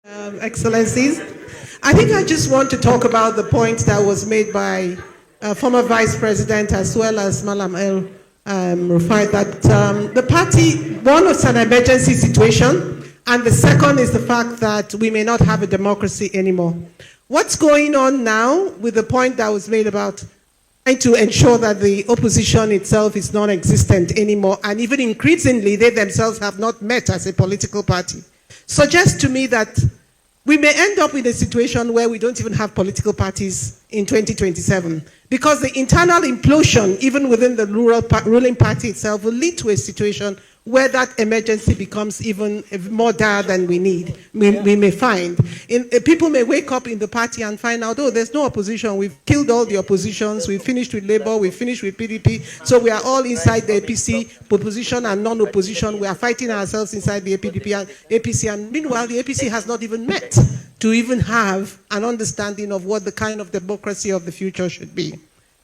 Excellencies, I think I just want to talk about the point that was made by former Vice President as well as Malam El Rufai, that the party, one is an emergency situation, and the second is the fact that we may not have a democracy anymore. What's going on now with the point that was made about trying to ensure that the opposition itself is non-existent anymore, and even increasingly they themselves have not met as a political party, suggests to me that we may end up in a situation where we don't even have political parties in 2027, because the internal implosion, even within the ruling party itself, will lead to a situation where that emergency becomes even more dire than we need. We may find. People may wake up in the party and find out, oh, there's no opposition. We've killed all the oppositions. We've finished with Labour. We've finished with PDP. So we are all inside the APC, opposition and non-opposition. We are fighting ourselves inside the APC. And meanwhile, the APC has not even met to even have an understanding of what the kind of democracy of the future should be.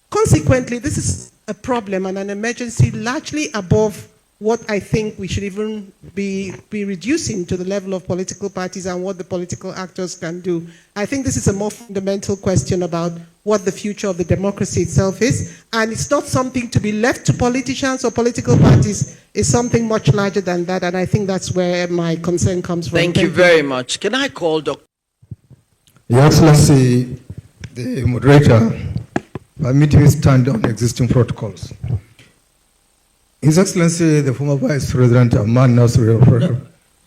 Consequently, this is a problem and an emergency largely above what I think we should even be reducing to the level of political parties and what the political actors can do. I think this is a more fundamental question about what the future of the democracy itself is, and it's not something to be left to politicians or political parties. It's something much larger than that, and I think that's where my concern comes from. Thank you very much. Can I call Dr. Your Excellency, the moderator, permit me to stand on existing protocols. His Excellency, the former Vice President Aman Nasir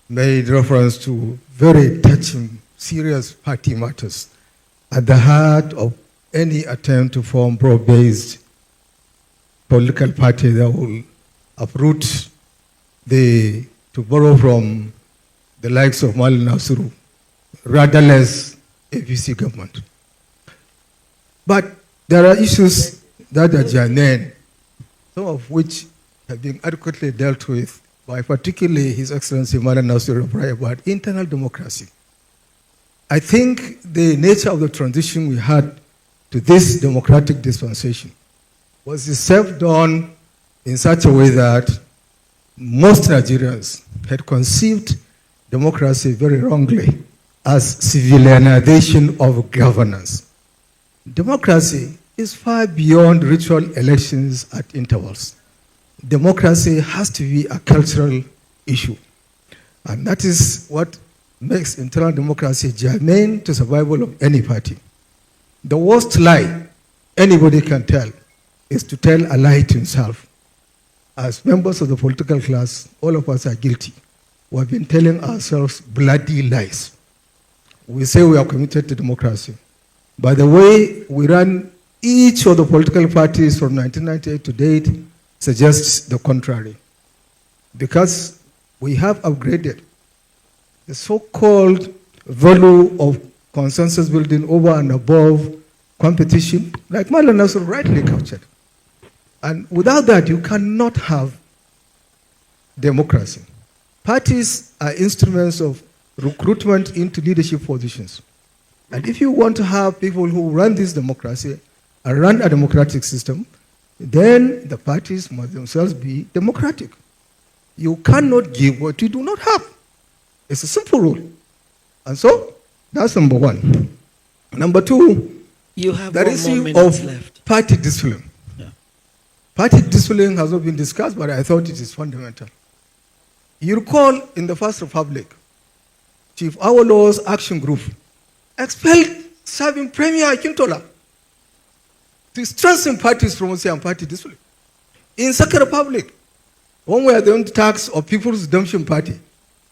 made reference to very touching, serious party matters at the heart of any attempt to form broad-based political party that will uproot to borrow from the likes of Malam Nasru, rather less APC government. But there are issues that are germane, some of which have been adequately dealt with by particularly His Excellency Malam Nasir about internal democracy. I think the nature of the transition we had to this democratic dispensation was itself done in such a way that most Nigerians had conceived democracy very wrongly as civilianization of governance. Democracy is far beyond ritual elections at intervals. Democracy has to be a cultural issue. And that is what makes internal democracy germane to survival of any party. The worst lie anybody can tell is to tell a lie to himself. As members of the political class, all of us are guilty. We have been telling ourselves bloody lies. We say we are committed to democracy. By the way we run each of the political parties from 1998 to date suggests the contrary. Because we have upgraded the so-called value of consensus building over and above competition, like Malam Nasir rightly captured. And without that, you cannot have democracy. Parties are instruments of recruitment into leadership positions. And if you want to have people who run this democracy and run a democratic system, then the parties must themselves be democratic. You cannot give what you do not have. It's a simple rule. And so, that's number one. Number two, you have the issue of left. Party discipline. Yeah. Party discipline has not been discussed, but I thought it is fundamental. You recall in the First Republic, Chief Awolowo's action group expelled serving Premier Akintola to strengthen party supremacy and party discipline. In Second Republic, when we had the tax of People's Redemption Party,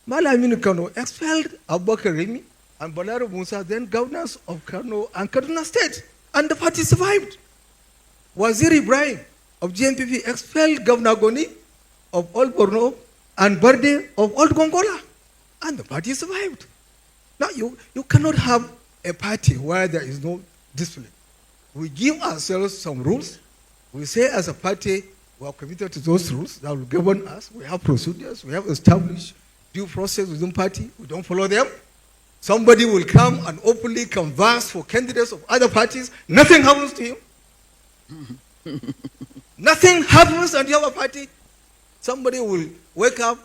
Malam Aminu Kano expelled Abubakar Remi and Balaro Musa, then governors of Kano and Kaduna State, and the party survived. Waziri Ibrahim of GNPP expelled Governor Goni of Old Borno and Barde of Old Gongola, and the party survived. Now, you cannot have a party where there is no discipline. We give ourselves some rules. We say as a party, we are committed to those rules that will govern us. We have procedures. We have established due process within party. We don't follow them. Somebody will come and openly canvass for candidates of other parties. Nothing happens to him. Nothing happens at the other party. Somebody will wake up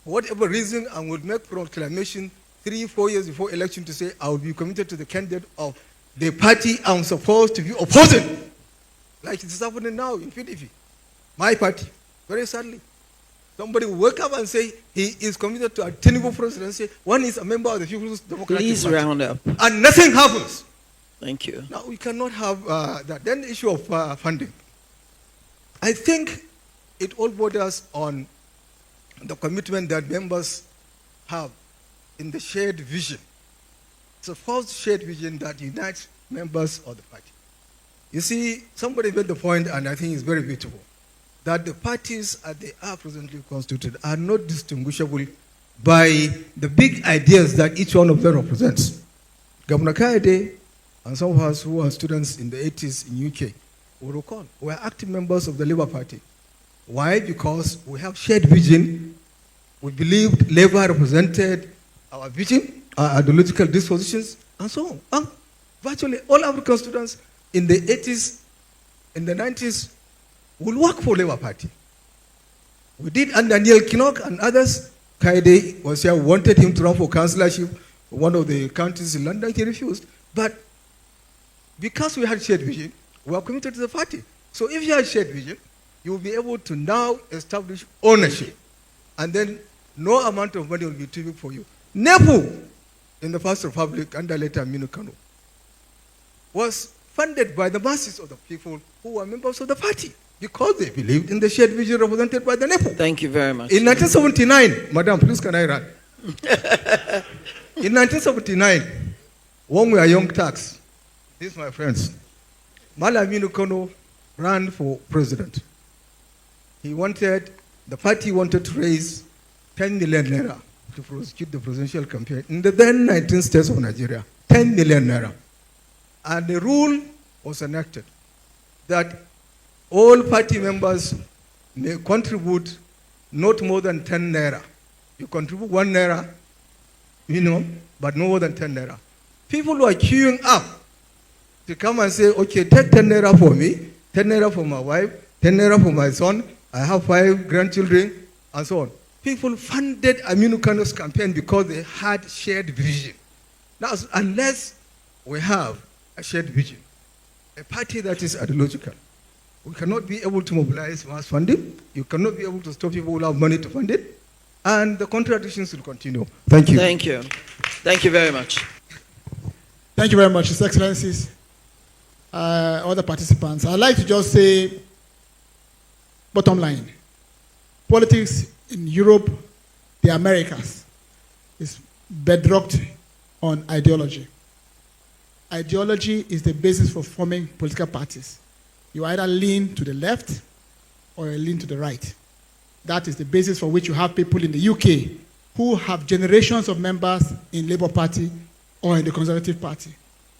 for whatever reason and will make proclamation 3-4 years before election to say, I will be committed to the candidate of the party I'm supposed to be opposing. Like it's happening now in PDP. My party, very sadly. Somebody will wake up and say he is committed to a Tinubu presidency. One is a member of the People's Democratic Please Party. round up. And nothing happens. Thank you. Now, we cannot have that. Then the issue of funding. I think it all borders on the commitment that members have in the shared vision. It's a false shared vision that unites members of the party. You see, somebody made the point, and I think it's very beautiful, that the parties as they are presently constituted are not distinguishable by the big ideas that each one of them represents. Governor Kayode and some of us who were students in the 80s in UK will recall, we are active members of the Labour Party. Why? Because we have shared vision. We believed Labour represented our vision, our ideological dispositions, and so on. And virtually all African students in the 80s, in the 90s, will work for Labour Party. We did under Neil Kinnock and others. Kayode was here, wanted him to run for councillorship for one of the counties in London. He refused. But because we had shared vision, we are committed to the party. So if you have shared vision, you will be able to now establish ownership. And then no amount of money will be too big for you. NEPU in the First Republic under later Aminu Kano was funded by the masses of the people who were members of the party because they believed in the shared vision represented by the NEPU. Thank you very much. In 1979, Madam, please can I run? In 1979, when we were young thugs, these my friends, Malam Aminu Kano ran for president. The party wanted to raise 10 million naira to prosecute the presidential campaign in the then 19 states of Nigeria. 10 million naira. And the rule was enacted that all party members may contribute not more than 10 naira. You contribute 1 naira minimum, but no more than 10 naira. People were queuing up to come and say, okay, take 10 naira for me, 10 naira for my wife, 10 naira for my son, I have 5 grandchildren, and so on. People funded Aminu Kano's campaign because they had shared vision. Now, unless we have a shared vision, a party that is ideological, we cannot be able to mobilize mass funding, you cannot be able to stop people who have money to fund it, and the contradictions will continue. Thank you. Thank you. Thank you very much. Thank you very much, His Excellencies, other participants. I'd like to just say, bottom line, politics in Europe, the Americas, is bedrocked on ideology. Ideology is the basis for forming political parties. You either lean to the left or you lean to the right. That is the basis for which you have people in the UK who have generations of members in Labour Party or in the Conservative Party.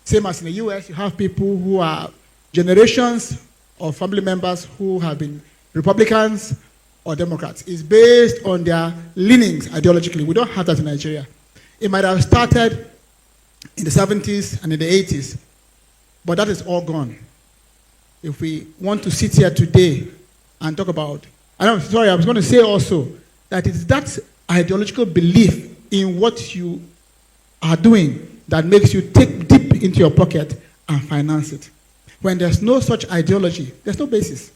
Same as in the US, you have people who are generations of family members who have been Republicans or Democrats. It's based on their leanings ideologically. We don't have that in Nigeria. It might have started in the 70s and in the 80s, but that is all gone. If we want to sit here today and talk about, I was going to say also that it's that ideological belief in what you are doing that makes you take deep into your pocket and finance it. When there's no such ideology, there's no basis.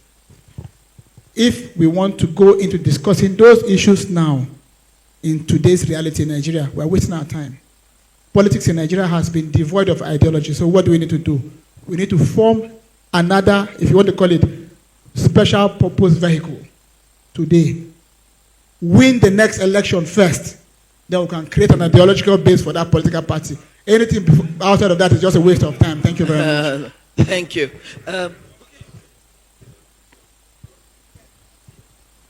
If we want to go into discussing those issues now in today's reality in Nigeria, we're wasting our time. Politics in Nigeria has been devoid of ideology, so what do we need to do? We need to form another, if you want to call it, special purpose vehicle today. Win the next election first, then we can create an ideological base for that political party. Anything outside of that is just a waste of time. Thank you very much. Thank you.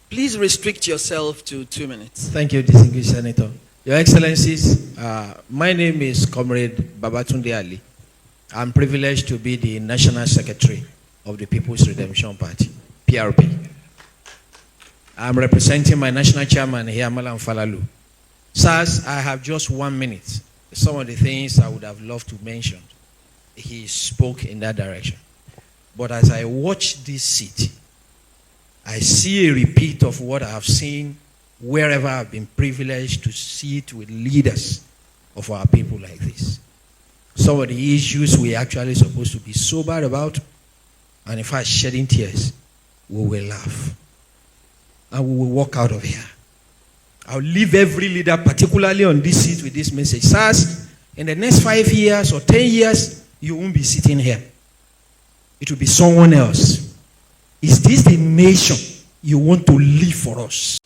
Please restrict yourself to 2 minutes. Thank you, distinguished Senator. Your Excellencies, my name is Comrade Babatunde Ali. I'm privileged to be the National Secretary of the People's Redemption Party, PRP. I'm representing my national chairman here, Malam Falalu. Sirs, I have just 1 minute. Some of the things I would have loved to mention, he spoke in that direction. But as I watch this city, I see a repeat of what I have seen wherever I've been privileged to sit with leaders of our people like this. Some of the issues we actually supposed to be sober about, and in fact shedding tears, we will laugh. And we will walk out of here. I'll leave every leader, particularly on this seat, with this message. Sirs, in the next 5 years or 10 years, you won't be sitting here. It will be someone else. Is this the nation you want to leave for us?